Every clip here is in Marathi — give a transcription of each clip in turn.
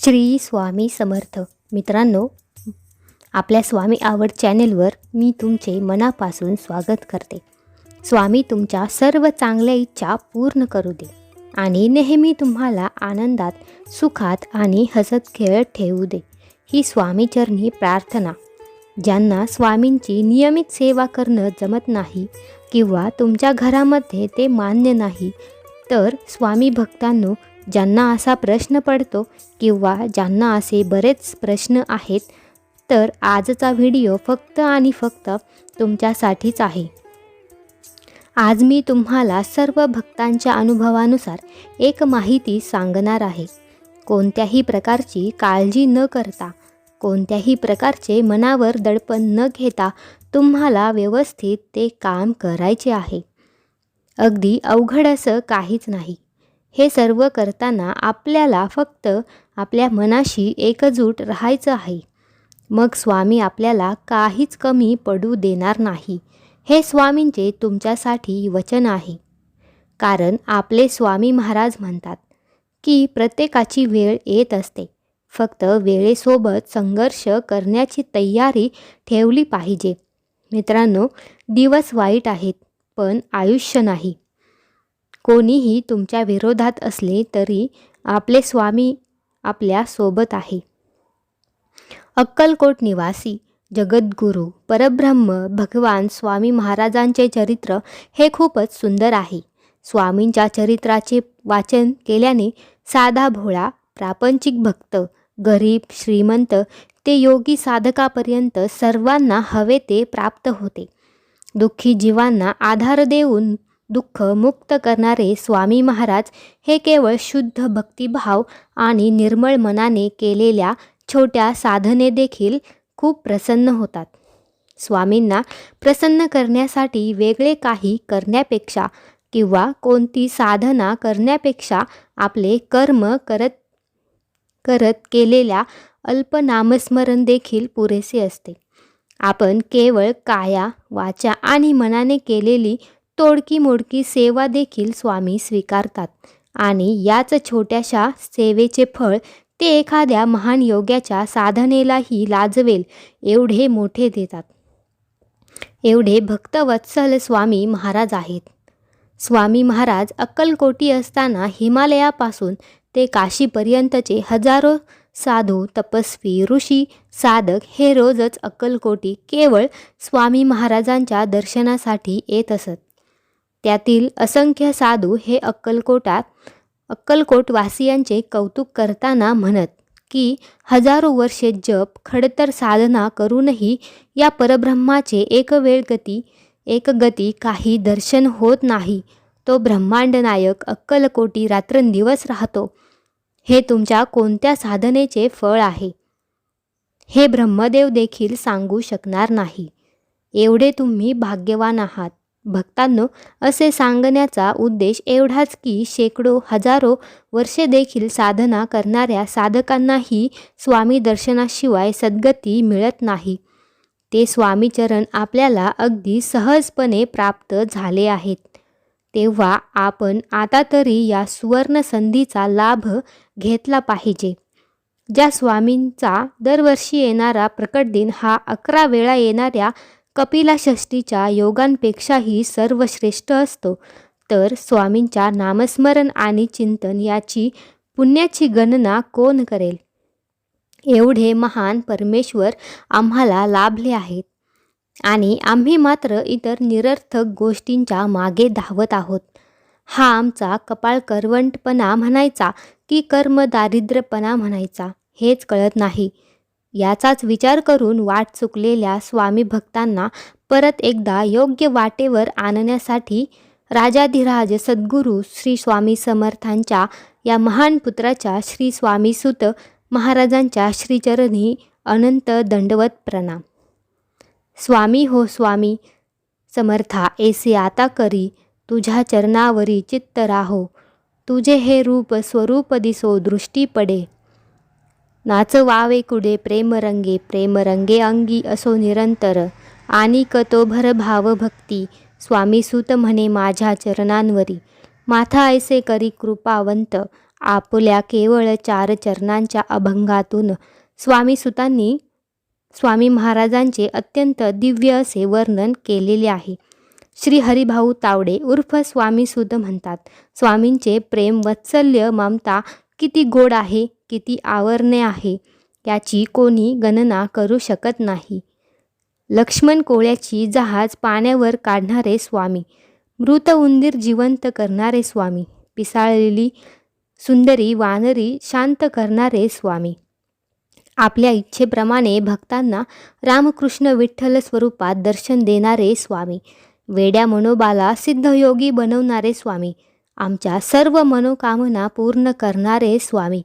श्री स्वामी समर्थ. मित्रांनो, आपल्या स्वामी आवड चॅनेलवर मी तुमचे मनापासून स्वागत करते. स्वामी तुमच्या सर्व चांगल्या इच्छा पूर्ण करू दे आणि नेहमी तुम्हाला आनंदात, सुखात आणि हसत खेळत ठेवू दे, ही स्वामीचरणी प्रार्थना. ज्यांना स्वामींची नियमित सेवा करणं जमत नाही किंवा तुमच्या घरामध्ये ते मान्य नाही, तर स्वामी भक्तांनो, ज्यांना असा प्रश्न पडतो किंवा ज्यांना असे बरेच प्रश्न आहेत, तर आजचा व्हिडिओ फक्त आणि फक्त तुमच्यासाठीच आहे. आज मी तुम्हाला सर्व भक्तांच्या अनुभवानुसार एक माहिती सांगणार आहे. कोणत्याही प्रकारची काळजी न करता, कोणत्याही प्रकारचे मनावर दडपण न घेता तुम्हाला व्यवस्थित ते काम करायचे आहे. अगदी अवघड असं काहीच नाही. हे सर्व करताना आपल्याला फक्त आपल्या मनाशी एकजूट राहायचं आहे. मग स्वामी आपल्याला काहीच कमी पडू देणार नाही, हे स्वामींचे तुमच्यासाठी वचन आहे. कारण आपले स्वामी महाराज म्हणतात की प्रत्येकाची वेळ येत असते, फक्त वेळेसोबत संघर्ष करण्याची तयारी ठेवली पाहिजे. मित्रांनो, दिवस वाईट आहेत, पण आयुष्य नाही. कोणीही तुमच्या विरोधात असले तरी आपले स्वामी आपल्या सोबत आहे. अक्कलकोट निवासी जगद्गुरू परब्रह्म भगवान स्वामी महाराजांचे चरित्र हे खूपच सुंदर आहे. स्वामींच्या चरित्राचे वाचन केल्याने साधा भोळा प्रापंचिक भक्त, गरीब श्रीमंत ते योगी साधकापर्यंत सर्वांना हवे ते प्राप्त होते. दुःखी जीवांना आधार देऊन दुःख मुक्त करणारे स्वामी महाराज हे केवळ शुद्ध भक्तिभाव आणि निर्मळ मनाने केलेल्या छोट्या साधने देखील खूप प्रसन्न होतात. स्वामींना प्रसन्न करण्यासाठी वेगळे काही करण्यापेक्षा किंवा कोणती साधना करण्यापेक्षा आपले कर्म करत केलेल्या अल्प नामस्मरण देखील पुरेसे असते. आपण केवळ काया, वाचा आणि मनाने केलेली तोडकी मोडकी सेवा देखील स्वामी स्वीकारतात आणि याच छोट्याशा सेवेचे फळ ते एखाद्या महान योग्याच्या साधनेलाही लाजवेल एवढे मोठे देतात. एवढे भक्तवत्सल स्वामी महाराज आहेत. स्वामी महाराज अक्कलकोटी असताना हिमालयापासून ते काशीपर्यंतचे हजारो साधू, तपस्वी, ऋषी, साधक हे रोजच अक्कलकोटी केवळ स्वामी महाराजांच्या दर्शनासाठी येत असत. त्यातील असंख्य साधू हे अक्कलकोटवासियांचे कौतुक करताना म्हणत की हजारो वर्षे जप, खडतर साधना करूनही या परब्रह्माचे एकगती काही दर्शन होत नाही. तो ब्रह्मांड नायक अक्कलकोटी रात्रंदिवस राहतो. हे तुमच्या कोणत्या साधनेचे फळ आहे, हे ब्रह्मदेव देखील सांगू शकणार नाही. एवढे तुम्ही भाग्यवान आहात. भक्तांनो, असे सांगण्याचा उद्देश एवढाच की शेकडो हजारो वर्षे देखील साधना करणाऱ्या साधकांनाही स्वामी दर्शनाशिवाय सद्गती मिळत नाही. ते स्वामीचरण आपल्याला अगदी सहजपणे प्राप्त झाले आहेत. तेव्हा आपण आता तरी या सुवर्ण संधीचा लाभ घेतला पाहिजे. ज्या स्वामींचा दरवर्षी येणारा प्रकट दिन हा 11 वेळा येणाऱ्या कपिला षष्ठीच्या योगांपेक्षाही सर्वश्रेष्ठ असतो, तर स्वामींच्या नामस्मरण आणि चिंतन याची पुण्याची गणना कोण करेल. एवढे महान परमेश्वर आम्हाला लाभले आहेत आणि आम्ही मात्र इतर निरर्थक गोष्टींच्या मागे धावत आहोत. हा आमचा कपाळ करवंटपणा म्हणायचा की कर्मदारिद्र्यपणा म्हणायचा, हेच कळत नाही. याचाच विचार करून वाट चुकलेल्या स्वामी भक्तांना परत एकदा योग्य वाटेवर आणण्यासाठी राजाधिराज सद्गुरू श्री स्वामी समर्थांच्या या महान पुत्राच्या श्री स्वामीसुत महाराजांच्या श्रीचरणी अनंत दंडवत प्रणाम. स्वामी हो स्वामी समर्था, ऐसे आता करी तुझ्या चरणावरी चित्त राहो. तुझे हे रूप स्वरूप दिसो दृष्टी पडे. नाचवावे कुडे प्रेमरंगे अंगी असो निरंतर. आणिक तो भरभाव भक्ती स्वामी सुत म्हणे माझ्या चरणांवरी. माथा ऐसे करी कृपावंत आपल्या केवळ 4 चरणांच्या अभंगातून स्वामीसुतांनी स्वामी महाराजांचे अत्यंत दिव्य असे वर्णन केलेले आहे. श्री हरिभाऊ तावडे उर्फ स्वामीसुत म्हणतात, स्वामींचे प्रेम, वात्सल्य, ममता किती गोड आहे, किती आवर्णे आहे, याची कोणी गणना करू शकत नाही. लक्ष्मण कोळ्याची जहाज पाण्यावर काढणारे स्वामी, मृत उंदीर जिवंत करणारे स्वामी, पिसाळलेली सुंदरी वानरी शांत करणारे स्वामी, आपल्या इच्छेप्रमाणे भक्तांना रामकृष्ण विठ्ठल स्वरूपात दर्शन देणारे स्वामी, वेड्या मनोबाला सिद्धयोगी बनवणारे स्वामी, आमच्या सर्व मनोकामना पूर्ण करणारे स्वामी,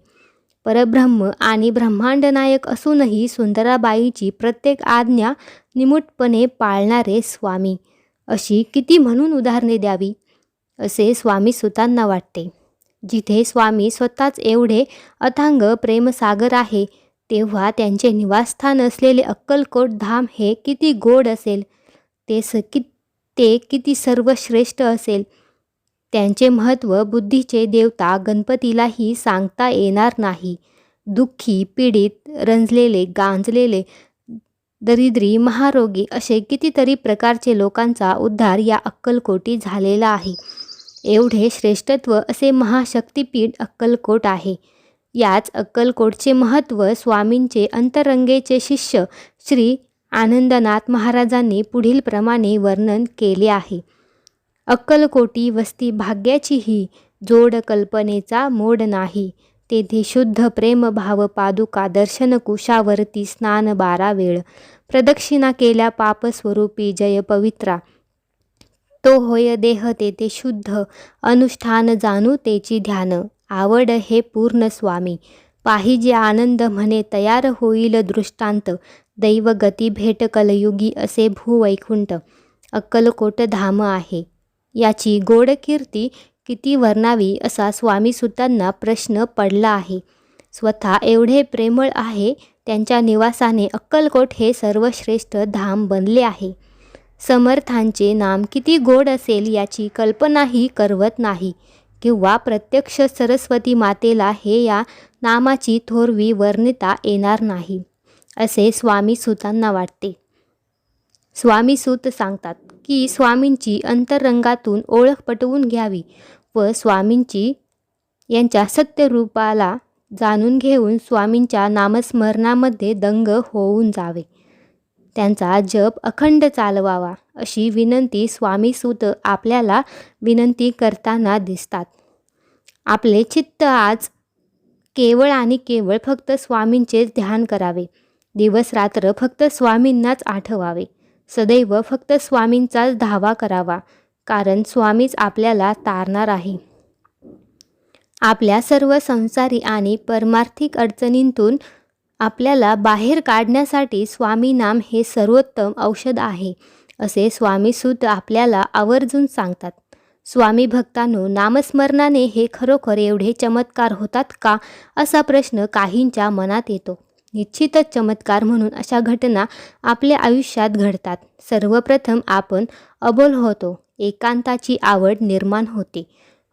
परब्रह्म आणि ब्रह्मांड नायक असूनही सुंदराबाईची प्रत्येक आज्ञा निमूटपणे पाळणारे स्वामी, अशी किती म्हणून उदाहरणे द्यावी असे स्वामीसुतांना वाटते. जिथे स्वामी स्वतःच एवढे अथांग प्रेमसागर आहे, तेव्हा त्यांचे निवासस्थान असलेले अक्कलकोट धाम हे किती गोड असेल, ते किती सर्वश्रेष्ठ असेल. त्यांचे महत्त्व बुद्धीचे देवता गणपतीलाही सांगता येणार नाही. दुःखी, पीडित, रंजलेले, गांजलेले, दरिद्री, महारोगी असे कितीतरी प्रकारचे लोकांचा उद्धार या अक्कलकोटी झालेला आहे. एवढे श्रेष्ठत्व असे महाशक्तिपीठ अक्कलकोट आहे. याच अक्कलकोटचे महत्त्व स्वामींचे अंतरंगेचे शिष्य श्री आनंदनाथ महाराजांनी पुढील प्रमाणे वर्णन केले आहे. अक्कलकोटी वस्ती भाग्याची ही, जोड कल्पनेचा मोड नाही. तेथे शुद्ध प्रेम भाव पादुका दर्शन कुशावरती स्नान 12 वेळ, प्रदक्षिणा केल्या पापस्वरूपी जय पवित्रा. तो होय देह तेथे शुद्ध, अनुष्ठान जाणू तेची ध्यान. आवड हे पूर्ण स्वामी, पाहिजे आनंद म्हणे तयार होईल दृष्टांत. दैवगती भेट कलयुगी असे भूवैकुंठ अक्कलकोट धाम आहे. याची गोड कीर्ती किती वर्णावी असा स्वामीसुतांना प्रश्न पडला आहे. स्वतः एवढे प्रेमळ आहे, त्यांच्या निवासाने अक्कलकोट हे सर्वश्रेष्ठ धाम बनले आहे. समर्थांचे नाम किती गोड असेल याची कल्पनाही करवत नाही, किंवा प्रत्यक्ष सरस्वती मातेला हे या नामाची थोरवी वर्णिता येणार नाही असे स्वामीसुतांना वाटते. स्वामीसुत सांगतात की स्वामींची अंतरंगातून ओळख पटवून घ्यावी व स्वामींची यांच्या सत्यरूपाला जाणून घेऊन स्वामींच्या नामस्मरणामध्ये दंग होऊन जावे. त्यांचा जप अखंड चालवावा अशी विनंती स्वामीसुत आपल्याला विनंती करताना दिसतात. आपले चित्त आज केवळ आणि केवळ फक्त स्वामींचेच ध्यान करावे. दिवस रात्र फक्त स्वामींनाच आठवावे. सदैव फक्त स्वामींचाच धावा करावा, कारण स्वामीच आपल्याला तारणार आहे. आपल्या सर्व संसारी आणि परमार्थिक अडचणींतून आपल्याला बाहेर काढण्यासाठी स्वामी नाम हे सर्वोत्तम औषध आहे असे स्वामीसुत आपल्याला आवर्जून सांगतात. स्वामी भक्तांनो, नामस्मरणाने हे खरोखर एवढे चमत्कार होतात का असा प्रश्न काहींच्या मनात येतो. निश्चितच चमत्कार म्हणून अशा घटना आपल्या आयुष्यात घडतात. सर्वप्रथम आपण अबोल होतो, एकांताची आवड निर्माण होते.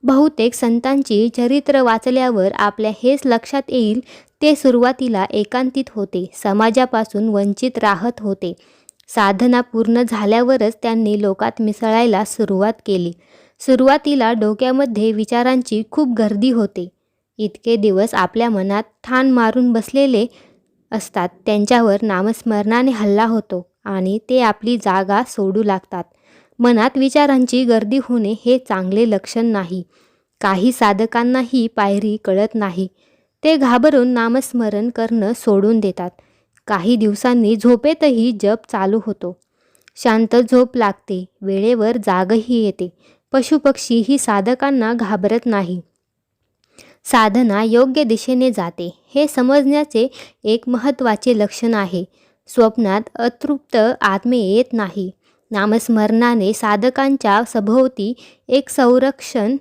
बहुतेक संतांची चरित्र वाचल्यावर आपल्या हेच लक्षात येईल, ते सुरुवातीला एकांतित होते, समाजापासून वंचित राहत होते. साधना पूर्ण झाल्यावरच त्यांनी लोकात मिसळायला सुरुवात केली. सुरुवातीला डोक्यामध्ये विचारांची खूप गर्दी होते. इतके दिवस आपल्या मनात ठाण मारून बसलेले असतात, त्यांच्यावर नामस्मरणाने हल्ला होतो आणि ते आपली जागा सोडू लागतात. मनात विचारांची गर्दी होणे हे चांगले लक्षण नाही. काही साधकांना ही पायरी कळत नाही. ते घाबरून नामस्मरण करणं सोडून देतात. काही दिवसांनी झोपेतही जप चालू होतो. शांत झोप लागते, वेळेवर जागही येते. पशुपक्षी ही साधकांना घाबरत नाही. साधना योग्य दिशेने जाते हे समजण्याचे एक महत्त्वाचे लक्षण आहे. स्वप्नात अतृप्त आत्मे येत नाही. नामस्मरणाने साधकांच्या सभोवती एक संरक्षण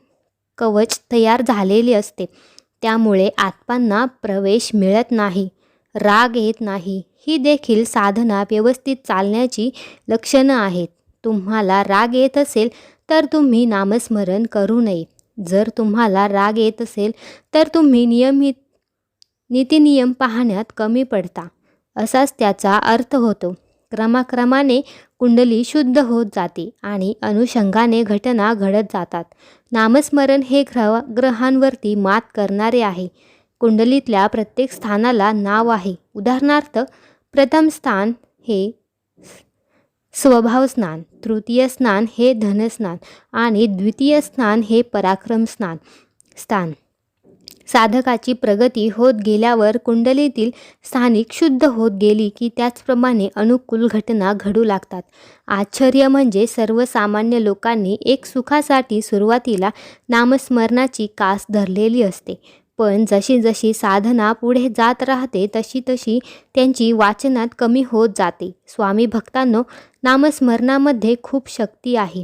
कवच तयार झालेले असते. त्यामुळे आत्मांना प्रवेश मिळत नाही, राग येत नाही. ही देखील साधना व्यवस्थित चालण्याची लक्षणं आहेत. तुम्हाला राग येत असेल तर तुम्ही नामस्मरण करू नये. जर तुम्हाला राग येत असेल तर तुम्ही नियमित नीतिनियम पाहण्यात कमी पडता, असाच त्याचा अर्थ होतो. क्रमाक्रमाने कुंडली शुद्ध होत जाते आणि अनुषंगाने घटना घडत जातात. नामस्मरण हे ग्रहांवरती मात करणारे आहे. कुंडलीतल्या प्रत्येक स्थानाला नाव आहे. उदाहरणार्थ, प्रथम स्थान हे स्वभाव स्नान, तृतीय स्थान हे धनस्नान आणि द्वितीय स्थान हे पराक्रम स्थान. साधकाची प्रगती होत गेल्यावर कुंडलीतील स्थानिक शुद्ध होत गेली की त्याचप्रमाणे अनुकूल घटना घडू लागतात. आश्चर्य म्हणजे सर्वसामान्य लोकांनी एक सुखासाठी सुरुवातीला नामस्मरणाची कास धरलेली असते, पण जशी जशी साधना पुढे जात राहते तशी तशी त्यांची वाचनात कमी होत जाते. स्वामी भक्तांनो, नामस्मरणामध्ये खूप शक्ती आहे.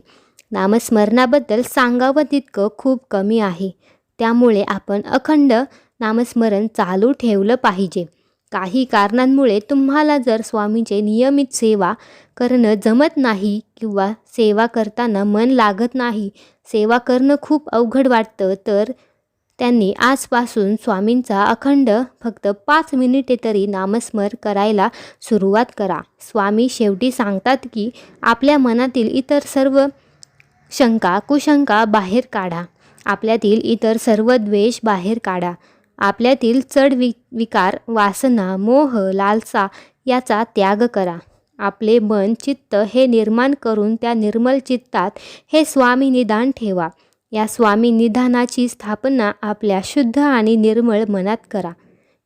नामस्मरणाबद्दल सांगावं तितकं खूप कमी आहे. त्यामुळे आपण अखंड नामस्मरण चालू ठेवलं पाहिजे. काही कारणांमुळे तुम्हाला जर स्वामींचे नियमित सेवा करणं जमत नाही किंवा सेवा करताना मन लागत नाही, सेवा करणं खूप अवघड वाटतं, तर त्यांनी आजपासून स्वामींचा अखंड फक्त 5 मिनिटे तरी नामस्मरण करायला सुरुवात करा. स्वामी शेवटी सांगतात की आपल्या मनातील इतर सर्व शंका कुशंका बाहेर काढा, आपल्यातील इतर सर्व द्वेष बाहेर काढा, आपल्यातील चढ विकार वासना मोह लालसा याचा त्याग करा. आपले मन चित्त हे निर्माण करून त्या निर्मल चित्तात हे स्वामी निधान ठेवा. या स्वामी निधानाची स्थापना आपल्या शुद्ध आणि निर्मळ मनात करा.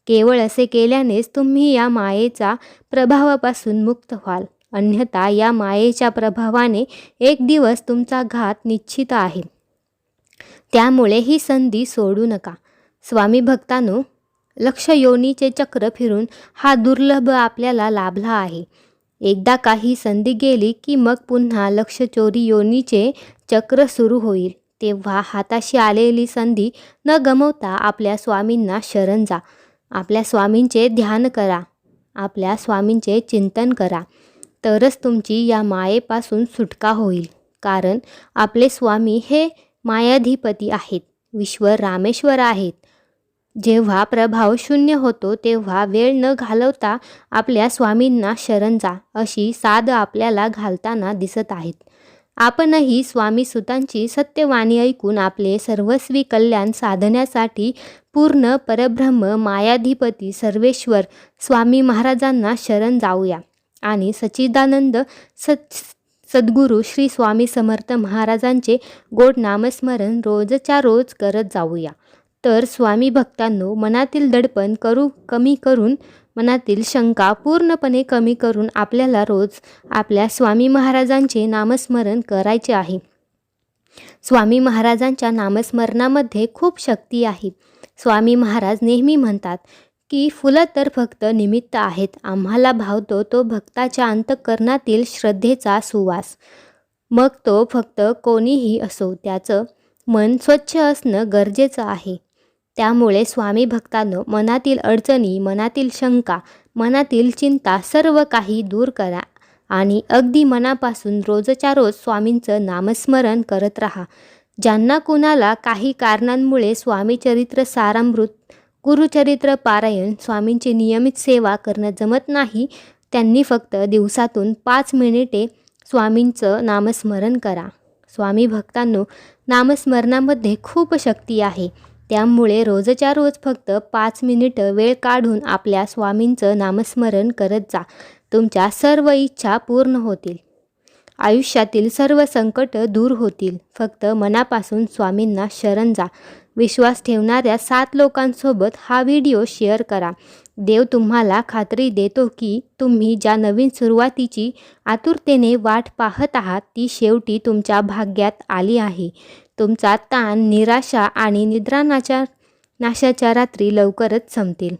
केवळ असे केल्यानेच तुम्ही या मायेचा प्रभावापासून मुक्त व्हाल, अन्यथा या मायेच्या प्रभावाने एक दिवस तुमचा घात निश्चित आहे. त्यामुळे ही संधी सोडू नका. स्वामी भक्तांनो, लक्ष योनीचे चक्र फिरून हा दुर्लभ आपल्याला लाभला आहे. एकदा काही संधी गेली की मग पुन्हा लक्ष चोरी योनीचे चक्र सुरू होईल. तेव्हा हाताशी आलेली संधी न गमावता आपल्या स्वामींना शरण जा. आपल्या स्वामींचे ध्यान करा, आपल्या स्वामींचे चिंतन करा, तरच तुमची या मायेपासून सुटका होईल. कारण आपले स्वामी हे मायाधिपती आहेत, विश्वर रामेश्वर आहेत. जेव्हा प्रभाव शून्य होतो तेव्हा वेळ न घालवता आपल्या स्वामींना शरण जा, अशी साद आपल्याला घालताना दिसत आहेत. आपणही स्वामी सुतांची सत्यवाणी ऐकून आपले सर्वस्वी कल्याण साधण्यासाठी पूर्ण परब्रह्म मायाधिपती सर्वेश्वर स्वामी महाराजांना शरण जाऊया आणि सच्चिदानंद सद्गुरू श्री स्वामी समर्थ महाराजांचे गोड नामस्मरण रोजच्या रोज करत जाऊया. तर स्वामी भक्तांनो, मनातील दडपण कमी करून, मनातील शंका पूर्णपणे कमी करून आपल्याला रोज आपल्या स्वामी महाराजांचे नामस्मरण करायचे आहे. स्वामी महाराजांच्या नामस्मरणामध्ये खूप शक्ती आहे. स्वामी महाराज नेहमी म्हणतात की फुलं तर फक्त निमित्त आहेत, आम्हाला भावतो तो भक्ताच्या अंतःकरणातील श्रद्धेचा सुवास. मग तो भक्त कोणीही असो, त्याचं मन स्वच्छ असणं गरजेचं आहे. त्यामुळे स्वामी भक्तांनो, मनातील अडचणी, मनातील शंका, मनातील चिंता सर्व काही दूर करा आणि अगदी मनापासून रोजच्या रोज स्वामींचं नामस्मरण करत राहा. ज्यांना कुणाला काही कारणांमुळे स्वामीचरित्र सारामृत, गुरुचरित्र पारायण, स्वामींची नियमित सेवा करणं जमत नाही, त्यांनी फक्त दिवसातून 5 मिनिटे स्वामींचं नामस्मरण करा. स्वामी भक्तांनो, नामस्मरणामध्ये खूप शक्ती आहे. त्यामुळे रोजच्या रोज फक्त 5 मिनिटं वेळ काढून आपल्या स्वामींचं नामस्मरण करत जा. तुमच्या सर्व इच्छा पूर्ण होतील, आयुष्यातील सर्व संकट दूर होतील. फक्त मनापासून स्वामींना शरण जा. विश्वास ठेवणाऱ्या 7 लोकांसोबत हा व्हिडिओ शेअर करा. देव तुम्हाला खात्री देतो की तुम्ही ज्या नवीन सुरुवातीची आतुरतेने वाट पाहत आहात ती शेवटी तुमच्या भाग्यात आली आहे. तुमचा ताण, निराशा आणि नाशाच्या रात्री लवकरच संपतील.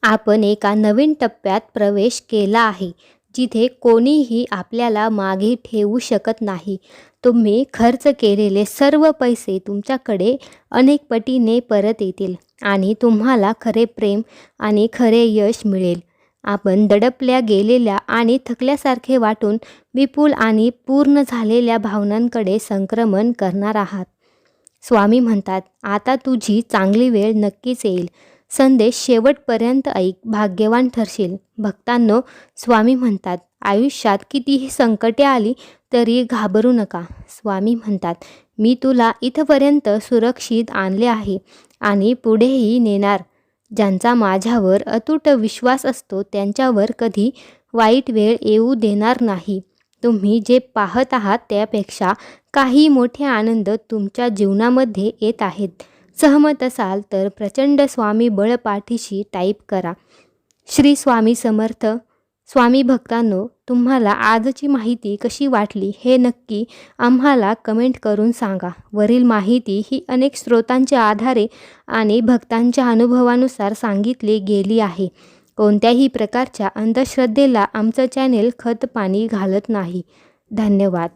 आपण एका नवीन टप्प्यात प्रवेश केला आहे, जिथे कोणीही आपल्याला मागे ठेवू शकत नाही. तुम्ही खर्च केलेले सर्व पैसे तुमच्याकडे अनेक पटीने परत येतील आणि तुम्हाला खरे प्रेम आणि खरे यश मिळेल. आपण दडपल्या गेलेल्या आणि थकल्यासारखे वाटून विपुल आणि पूर्ण झालेल्या भावनांकडे संक्रमण करणार आहात. स्वामी म्हणतात, आता तुझी चांगली वेळ नक्कीच येईल. संदेश शेवटपर्यंत ऐक, भाग्यवान ठरशील. भक्तांनो, स्वामी म्हणतात, आयुष्यात कितीही संकटे आली तरी घाबरू नका. स्वामी म्हणतात, मी तुला इथपर्यंत सुरक्षित आणले आहे आणि पुढेही नेणार. ज्यांचा माझ्यावर अतूट विश्वास असतो त्यांच्यावर कधी वाईट वेळ येऊ देणार नाही. तुम्ही जे पाहत आहात त्यापेक्षा काही मोठे आनंद तुमच्या जीवनामध्ये येत आहेत. सहमत असाल तर प्रचंड स्वामी बळ पाठीशी टाईप करा. श्री स्वामी समर्थ. स्वामी भक्तांनो, तुम्हाला आजची माहिती कशी वाटली हे नक्की आम्हाला कमेंट करून सांगा. वरील माहिती ही अनेक स्रोतांच्या आधारे आणि भक्तांच्या अनुभवानुसार सांगितली गेली आहे. कोणत्याही प्रकारच्या अंधश्रद्धेला आमचं चॅनेल खतपाणी घालत नाही. धन्यवाद.